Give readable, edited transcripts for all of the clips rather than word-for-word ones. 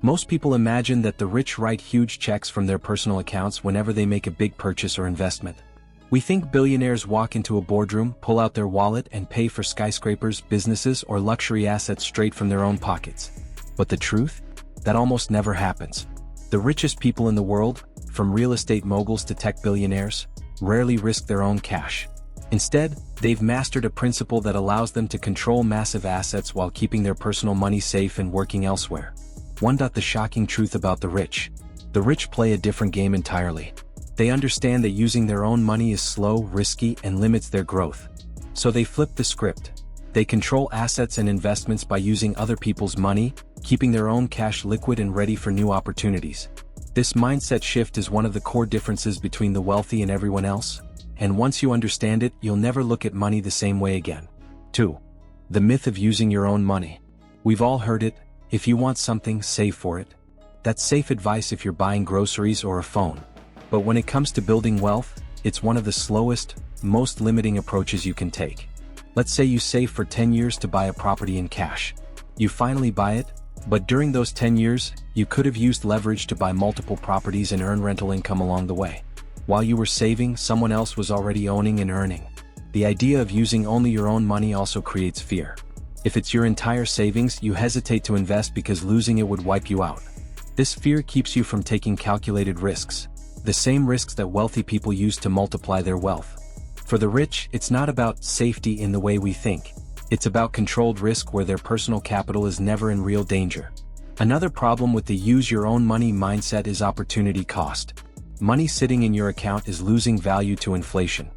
Most people imagine that the rich write huge checks from their personal accounts whenever they make a big purchase or investment. We think billionaires walk into a boardroom, pull out their wallet, and pay for skyscrapers, businesses, or luxury assets straight from their own pockets. But the truth? That almost never happens. The richest people in the world, from real estate moguls to tech billionaires, rarely risk their own cash. Instead, they've mastered a principle that allows them to control massive assets while keeping their personal money safe and working elsewhere. 1. The shocking truth about the rich. The rich play a different game entirely. They understand that using their own money is slow, risky, and limits their growth. So they flip the script. They control assets and investments by using other people's money, keeping their own cash liquid and ready for new opportunities. This mindset shift is one of the core differences between the wealthy and everyone else, and once you understand it, you'll never look at money the same way again. 2. The myth of using your own money. We've all heard it: if you want something, save for it. That's safe advice if you're buying groceries or a phone. But when it comes to building wealth, it's one of the slowest, most limiting approaches you can take. Let's say you save for 10 years to buy a property in cash. You finally buy it, but during those 10 years, you could have used leverage to buy multiple properties and earn rental income along the way. While you were saving, someone else was already owning and earning. The idea of using only your own money also creates fear. If it's your entire savings, you hesitate to invest because losing it would wipe you out. This fear keeps you from taking calculated risks, the same risks that wealthy people use to multiply their wealth. For the rich, it's not about safety in the way we think. It's about controlled risk where their personal capital is never in real danger. Another problem with the use your own money mindset is opportunity cost. Money sitting in your account is losing value to inflation.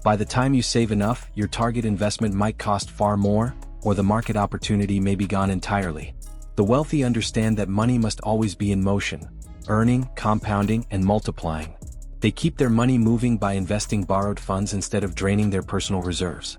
By the time you save enough, your target investment might cost far more, or the market opportunity may be gone entirely. The wealthy understand that money must always be in motion, earning, compounding, and multiplying. They keep their money moving by investing borrowed funds instead of draining their personal reserves.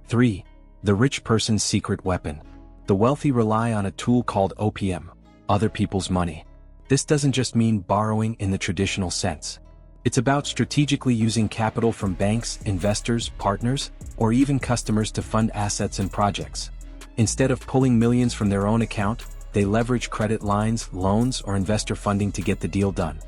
3. The rich person's secret weapon. The wealthy rely on a tool called OPM, other people's money. This doesn't just mean borrowing in the traditional sense. It's about strategically using capital from banks, investors, partners, or even customers to fund assets and projects. Instead of pulling millions from their own account, they leverage credit lines, loans, or investor funding to get the deal done.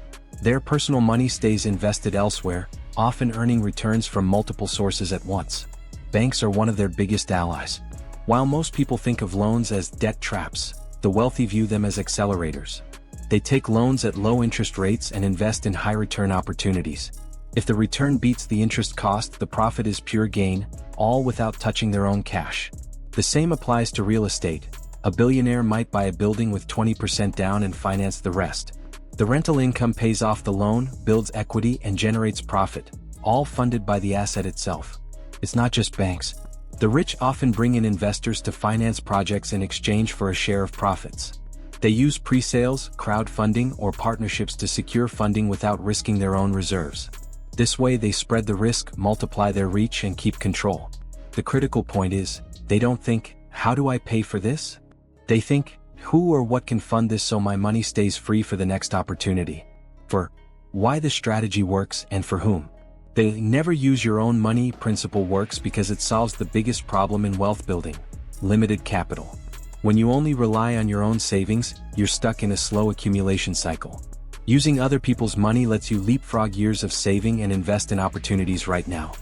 Their personal money stays invested elsewhere, often earning returns from multiple sources at once. Banks are one of their biggest allies. While most people think of loans as debt traps, the wealthy view them as accelerators. They take loans at low interest rates and invest in high return opportunities. If the return beats the interest cost, the profit is pure gain, all without touching their own cash. The same applies to real estate. A billionaire might buy a building with 20% down and finance the rest. The rental income pays off the loan, builds equity, and generates profit, all funded by the asset itself. It's not just banks. The rich often bring in investors to finance projects in exchange for a share of profits. They use pre-sales, crowdfunding, or partnerships to secure funding without risking their own reserves. This way they spread the risk, multiply their reach, and keep control. The critical point is, they don't think, how do I pay for this? They think, who or what can fund this so my money stays free for the next opportunity? For why the strategy works and for whom. The never use your own money principle works because it solves the biggest problem in wealth building: limited capital. When you only rely on your own savings, you're stuck in a slow accumulation cycle. Using other people's money lets you leapfrog years of saving and invest in opportunities right now.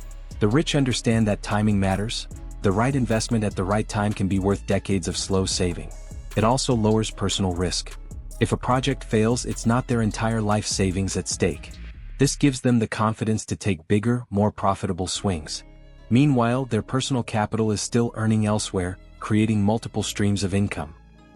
The rich understand that timing matters. The right investment at the right time can be worth decades of slow saving. It also lowers personal risk. If a project fails, it's not their entire life savings at stake. This gives them the confidence to take bigger, more profitable swings. Meanwhile, their personal capital is still earning elsewhere, creating multiple streams of income.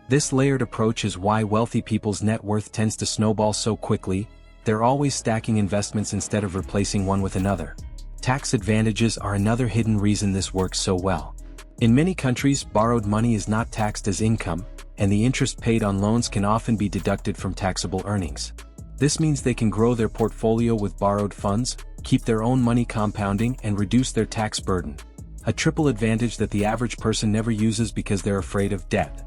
This layered approach is why wealthy people's net worth tends to snowball so quickly. They're always stacking investments instead of replacing one with another. Tax advantages are another hidden reason this works so well. In many countries, borrowed money is not taxed as income, and the interest paid on loans can often be deducted from taxable earnings. This means they can grow their portfolio with borrowed funds, keep their own money compounding, and reduce their tax burden. A triple advantage that the average person never uses because they're afraid of debt.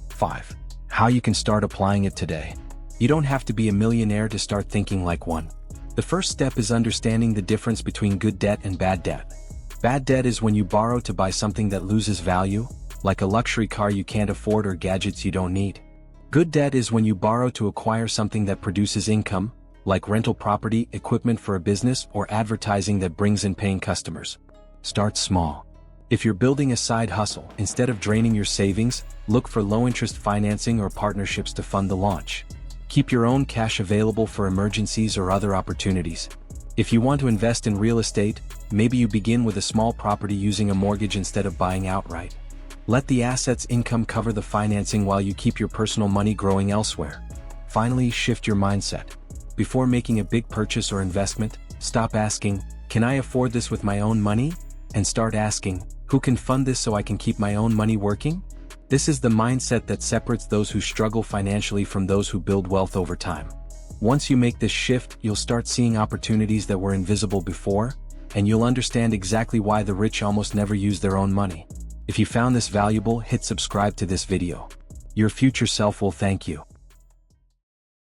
5. How you can start applying it today. You don't have to be a millionaire to start thinking like one. The first step is understanding the difference between good debt and bad debt. Bad debt is when you borrow to buy something that loses value, like a luxury car you can't afford or gadgets you don't need. Good debt is when you borrow to acquire something that produces income, like rental property, equipment for a business, or advertising that brings in paying customers. Start small. If you're building a side hustle, instead of draining your savings, look for low-interest financing or partnerships to fund the launch. Keep your own cash available for emergencies or other opportunities. If you want to invest in real estate, maybe you begin with a small property using a mortgage instead of buying outright. Let the asset's income cover the financing while you keep your personal money growing elsewhere. Finally, shift your mindset. Before making a big purchase or investment, stop asking, "Can I afford this with my own money?" and start asking, "Who can fund this so I can keep my own money working?" This is the mindset that separates those who struggle financially from those who build wealth over time. Once you make this shift, you'll start seeing opportunities that were invisible before, and you'll understand exactly why the rich almost never use their own money. If you found this valuable, hit subscribe to this video. Your future self will thank you.